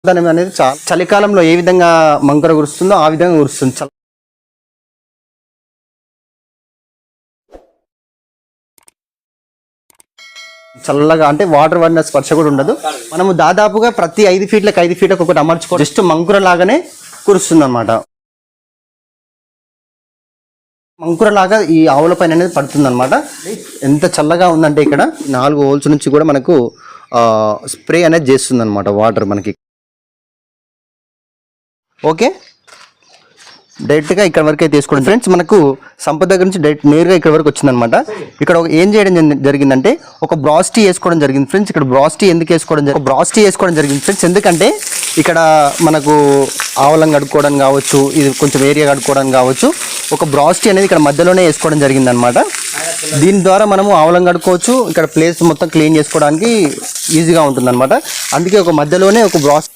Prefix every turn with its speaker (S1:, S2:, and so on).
S1: అనేది చాలా చలికాలంలో ఏ విధంగా మంకర కురుస్తుందో ఆ విధంగా కురుస్తుంది. చల్లగా అంటే వాటర్ పడిన స్పర్శ కూడా ఉండదు. మనము దాదాపుగా ప్రతి 5 ఫీట్లకు 5 ఫీట్లకు ఒకటి అమర్చుకో జస్ట్ మంకుర లాగానే కురుస్తుంది అనమాట. మంకుర లాగా ఈ ఆవుల పైన అనేది పడుతుంది అనమాట. ఎంత చల్లగా ఉందంటే ఇక్కడ 4 హోల్స్ నుంచి కూడా మనకు స్ప్రే అనేది చేస్తుంది అనమాట వాటర్ మనకి. ఓకే, డైరెక్ట్గా ఇక్కడ వరకు అయితే తీసుకోండి ఫ్రెండ్స్. మనకు సంపద దగ్గర నుంచి డైరెక్ట్ నేరుగా ఇక్కడ వరకు వచ్చిందనమాట. ఇక్కడ ఏం చేయడం జరిగిందంటే ఒక బ్రాస్టీ వేసుకోవడం జరిగింది ఫ్రెండ్స్. ఇక్కడ బ్రాస్టీ ఎందుకు వేసుకోవడం జరిగింది ఫ్రెండ్స్, ఎందుకంటే ఇక్కడ మనకు ఆవలం కడుక్కోవడం కావచ్చు, ఇది కొంచెం ఏరియా కడుక్కోవడం కావచ్చు, ఒక బ్రాస్టీ అనేది ఇక్కడ మధ్యలోనే వేసుకోవడం జరిగింది అనమాట. దీని ద్వారా మనము ఆవలం కడుక్కోవచ్చు, ఇక్కడ ప్లేస్ మొత్తం క్లీన్ చేసుకోవడానికి ఈజీగా ఉంటుంది అనమాట. అందుకే ఒక మధ్యలోనే ఒక బ్రాస్టీ